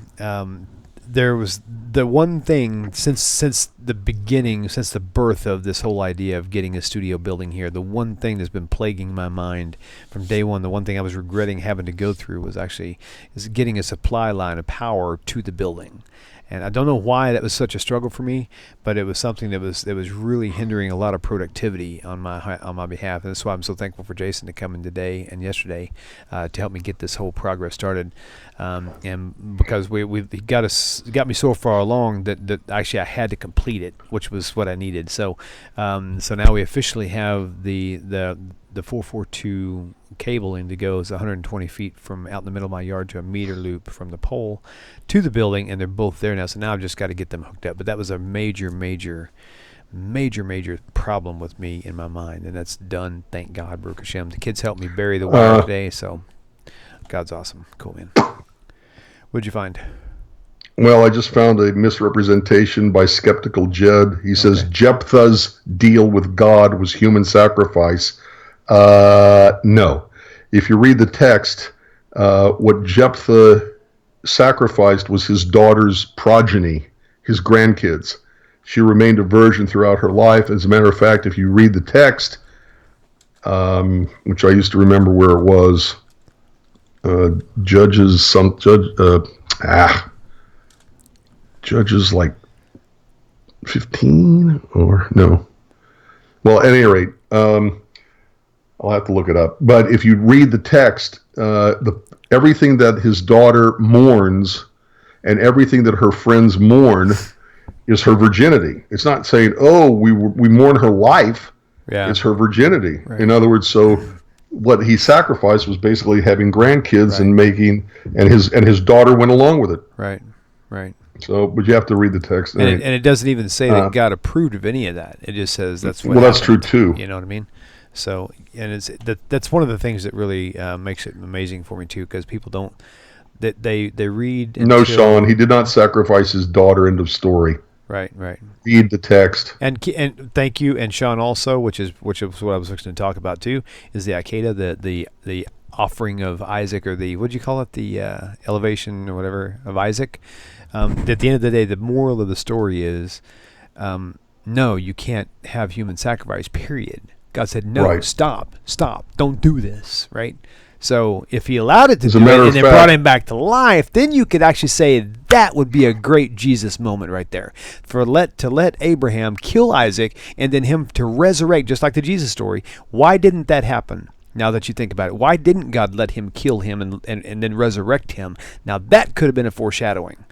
there was the one thing since the beginning, since the birth of this whole idea of getting a studio building here, the one thing that's been plaguing my mind from day one, the one thing I was regretting having to go through is getting a supply line of power to the building. And I don't know why that was such a struggle for me, but it was something that was really hindering a lot of productivity on my behalf. And that's why I'm so thankful for Jason to come in today and yesterday to help me get this whole progress started. And because he got me so far along that actually I had to complete it, which was what I needed. So now we officially have the 442 cabling that goes 120 feet from out in the middle of my yard to a meter loop from the pole to the building, and they're both there now. So now I've just got to get them hooked up. But that was a major problem with me in my mind, and that's done. Thank God, Baruch Hashem. The kids helped me bury the wire today, so God's awesome. Cool, man. What'd you find? Well, I just found a misrepresentation by Skeptical Jed. He says Jephthah's deal with God was human sacrifice. No. If you read the text, what Jephthah sacrificed was his daughter's progeny, his grandkids. She remained a virgin throughout her life. As a matter of fact, if you read the text, which I used to remember where it was, Judges like 15 or no. Well, at any rate, I'll have to look it up. But if you read the text, everything that his daughter mourns and everything that her friends mourn is her virginity. It's not saying, oh, we mourn her life. Yeah. It's her virginity. Right. In other words, so what he sacrificed was basically having grandkids and his daughter went along with it. Right. So, but you have to read the text. And it doesn't even say that God approved of any of that. It just says that's what happened. That's true too. You know what I mean? So, and that's one of the things that really makes it amazing for me too, because people don't they read. No, Sean, he did not sacrifice his daughter. End of story. Right. Read the text. And thank you, and Sean also, which is what I was going to talk about too, is the Akedah, the offering of Isaac, or the, what do you call it, the elevation or whatever of Isaac. At the end of the day, the moral of the story is, no, you can't have human sacrifice. Period. God said, no, stop, don't do this, right? So if he allowed it to do it and then brought him back to life, then you could actually say that would be a great Jesus moment right there. To let Abraham kill Isaac and then him to resurrect, just like the Jesus story. Why didn't that happen? Now that you think about it, why didn't God let him kill him and then resurrect him? Now that could have been a foreshadowing.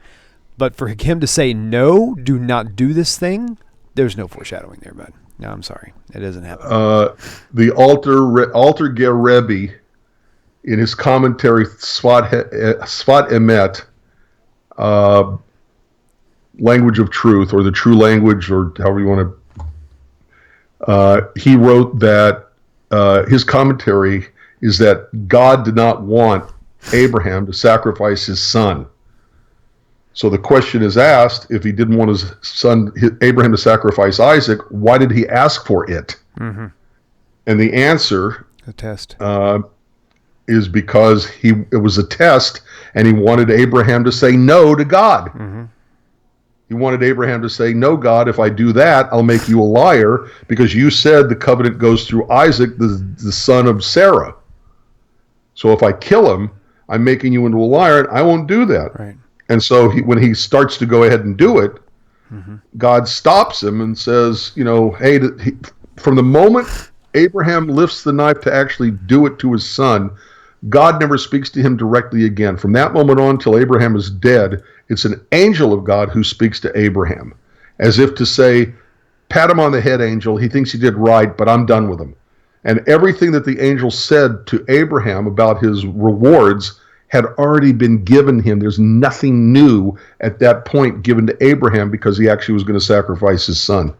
But for him to say, no, do not do this thing, there's no foreshadowing there, bud. No, I'm sorry. It doesn't happen. The Alter Ger Rebbe, in his commentary, Sfat Emet, language of truth, or the true language, or however you want to, he wrote that his commentary is that God did not want Abraham to sacrifice his son. So the question is asked, if he didn't want his son, Abraham, to sacrifice Isaac, why did he ask for it? Mm-hmm. And the answer is because it was a test, and he wanted Abraham to say no to God. Mm-hmm. He wanted Abraham to say, no, God, if I do that, I'll make you a liar, because you said the covenant goes through Isaac, the son of Sarah. So if I kill him, I'm making you into a liar, and I won't do that. Right. And so when he starts to go ahead and do it, mm-hmm. God stops him and says, hey, from the moment Abraham lifts the knife to actually do it to his son, God never speaks to him directly again. From that moment on till Abraham is dead, it's an angel of God who speaks to Abraham, as if to say, pat him on the head, angel. He thinks he did right, but I'm done with him. And everything that the angel said to Abraham about his rewards had already been given him. There's nothing new at that point given to Abraham, because he actually was going to sacrifice his son.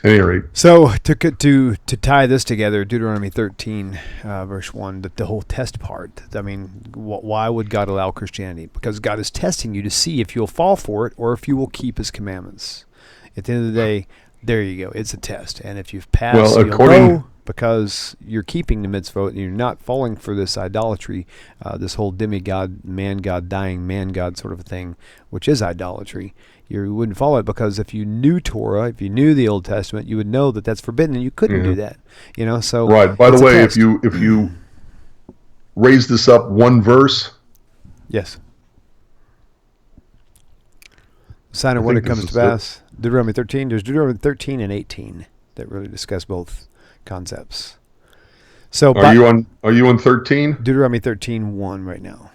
At any rate. So to tie this together, Deuteronomy 13, verse 1, the whole test part. I mean, why would God allow Christianity? Because God is testing you to see if you'll fall for it or if you will keep His commandments. At the end of the day, there you go. It's a test, and if you've passed, you'll know because you're keeping the mitzvot and you're not falling for this idolatry, this whole demigod, man god, dying man god sort of thing, which is idolatry. You wouldn't follow it because if you knew Torah, if you knew the Old Testament, you would know that that's forbidden and you couldn't do that. So right. By the way, if you raise this up one verse, yes, sign of wonder comes to pass. Deuteronomy 13. There's Deuteronomy 13 and 18 that really discuss both concepts. So are you on 13? Deuteronomy 13:1 right now,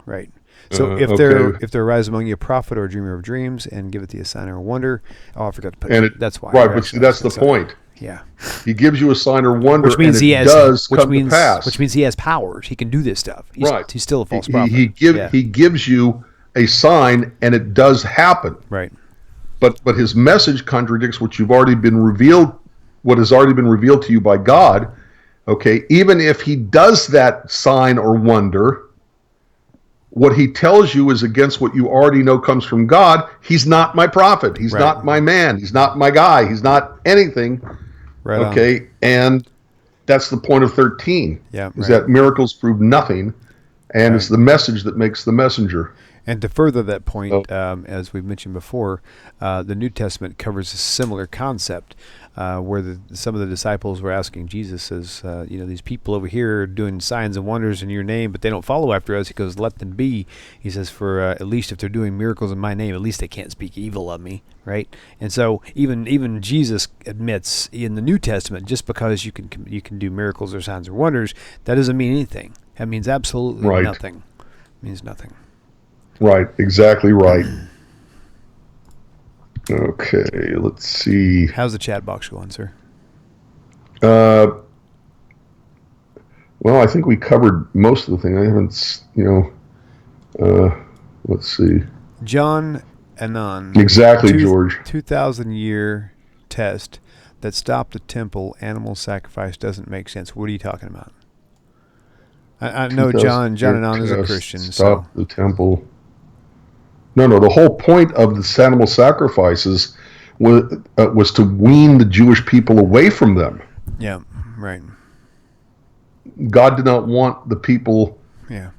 right? So if there arise among you a prophet or a dreamer of dreams and giveth thee a sign or a wonder, I forgot to put it. That's why. Right, but see, that's the point. Yeah. He gives you a sign or wonder, which means and does come to pass. Which means he has powers. He can do this stuff. He's still a false prophet. He gives you a sign, and it does happen. Right. But his message contradicts what has already been revealed to you by God. Okay, even if he does that sign or wonder, what he tells you is against what you already know comes from God. He's not my prophet. He's not my man. He's not my guy. He's not anything. Right. Okay, and that's the point of 13. Yeah. Is that miracles prove nothing, and it's the message that makes the messenger. And to further that point, as we've mentioned before, the New Testament covers a similar concept where some of the disciples were asking Jesus, these people over here are doing signs and wonders in your name, but they don't follow after us. He goes, let them be. He says, for at least if they're doing miracles in my name, at least they can't speak evil of me, right? And so even Jesus admits in the New Testament, just because you can do miracles or signs or wonders, that doesn't mean anything. That means absolutely nothing. It means nothing. Right, exactly right. Okay, let's see. How's the chat box going, sir? Well, I think we covered most of the thing. I haven't, let's see. John Anon. Exactly, George. 2,000-year test that stopped the temple. Animal sacrifice doesn't make sense. What are you talking about? I know John Anon is a Christian. Stop the temple. No, the whole point of the animal sacrifices was to wean the Jewish people away from them. Yeah, right. God did not want the people. Yeah.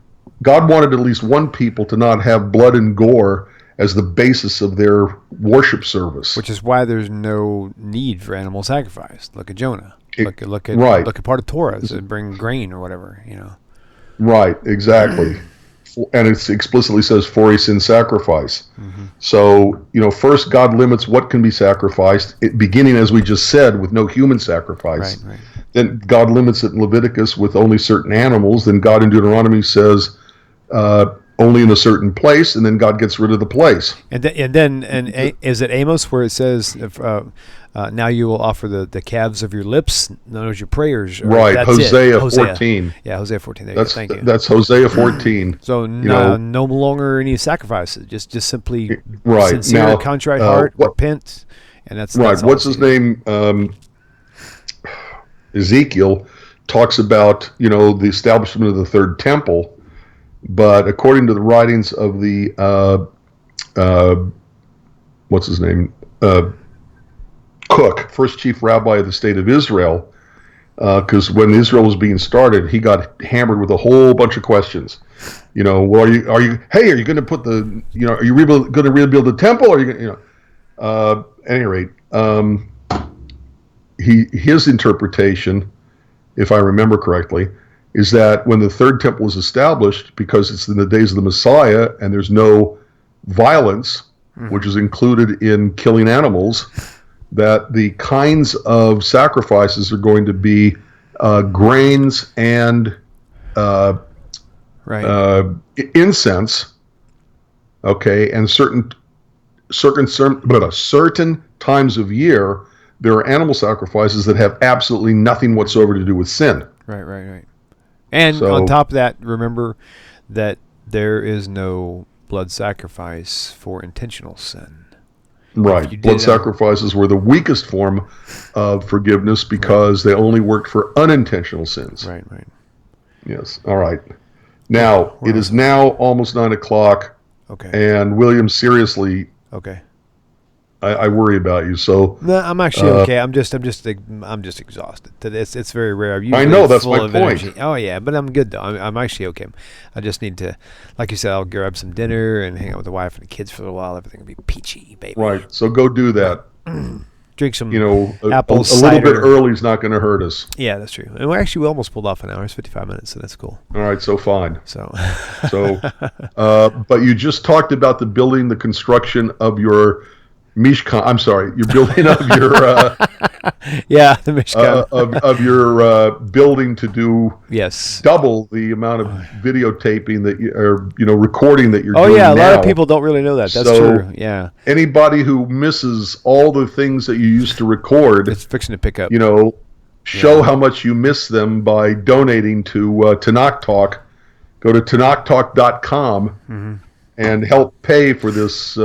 God wanted at least one people to not have blood and gore as the basis of their worship service. Which is why there's no need for animal sacrifice. Look at Jonah. Look at part of Torah to bring grain or whatever, Right, exactly. And it explicitly says for a sin sacrifice. Mm-hmm. So, first God limits what can be sacrificed, beginning, as we just said, with no human sacrifice. Right. Then God limits it in Leviticus with only certain animals. Then God in Deuteronomy says only in a certain place, and then God gets rid of the place. And then is it Amos where it says, now you will offer the calves of your lips, those your prayers. Right, Hosea 14. Yeah, Hosea 14. Thank you. That's Hosea 14. So no longer any sacrifices, just simply sincere and contrite heart, repent, and that's right. What's his name? Ezekiel talks about the establishment of the third temple. But according to the writings of the, what's his name? Cook, first chief rabbi of the state of Israel, because when Israel was being started, he got hammered with a whole bunch of questions. Well, are you going to put the, are you going to rebuild the temple? Or are you going at any rate, his interpretation, if I remember correctly, is that when the third temple was established, because it's in the days of the Messiah and there's no violence, which is included in killing animals, that the kinds of sacrifices are going to be grains and incense, okay, and certain times of year, there are animal sacrifices that have absolutely nothing whatsoever to do with sin. Right. And on top of that, remember that there is no blood sacrifice for intentional sin. Right. Blood sacrifices were the weakest form of forgiveness because they only worked for unintentional sins. Right. Yes. All right. Now, it is now almost 9 o'clock. Okay. And William, seriously. Okay. I worry about you. So no, I'm actually okay. I'm just exhausted. It's very rare. I know, that's my point. Energy. Oh yeah, but I'm good though. I'm actually okay. I just need to, like you said, I'll grab some dinner and hang out with the wife and the kids for a while. Everything will be peachy, baby. Right. So go do that. Drink some, apple cider. A little bit early is not going to hurt us. Yeah, that's true. And we almost pulled off an hour. It's 55 minutes, so that's cool. All right, so fine. So, but you just talked about the construction of your Mishkan. I'm sorry, you're building up your the Mishkan of your building to do yes double the amount of videotaping that you are recording that you're doing. Oh yeah, a now. lot of people don't really know that. That's true. Yeah. Anybody who misses all the things that you used to record, it's fixing to pick up. Show how much you miss them by donating to Tanakh Talk. Go to TanakhTalk.com and help pay for this.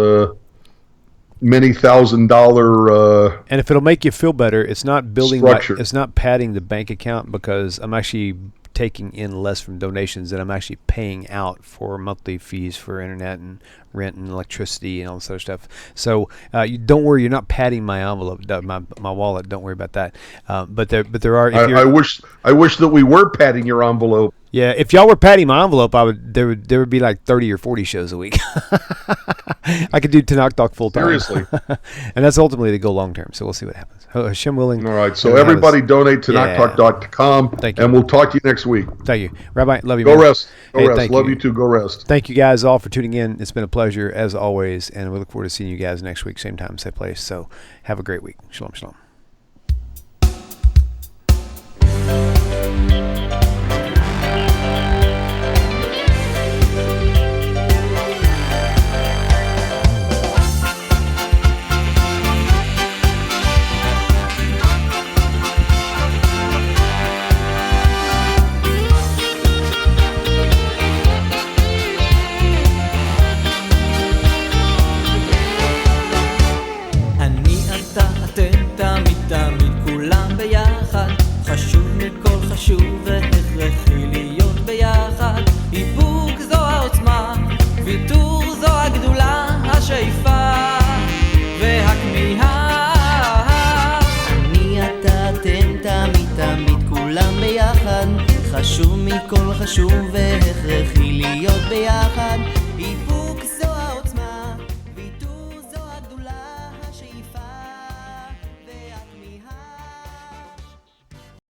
Many $1,000 and if it'll make you feel better, it's not building it's not padding the bank account because I'm actually taking in less from donations than I'm actually paying out for monthly fees for internet and rent and electricity and all this other stuff. So you don't worry, you're not padding my envelope, my wallet. Don't worry about that. But there are. I wish that we were padding your envelope. Yeah, if y'all were padding my envelope, there would be like 30 or 40 shows a week. I could do Tanakh Talk full time. Seriously. And that's ultimately the goal long term. So we'll see what happens. Hashem willing. All right. So everybody donate to TanakhTalk.com. Thank you. And we'll talk to you next week. Thank you. Rabbi, love you. Go man. Rest. Go rest. Love you too. Go rest. Thank you guys all for tuning in. It's been a pleasure as always. And we look forward to seeing you guys next week. Same time, same place. So have a great week. Shalom, shalom. חשוב והכרחי להיות ביחד. איפוק זו העוצמה, ויתור זו הגדולה, השאיפה והכמיהה. אני אתה אתם תמיד תמיד כולם ביחד. חשוב מכל חשוב והכרחי להיות ביחד.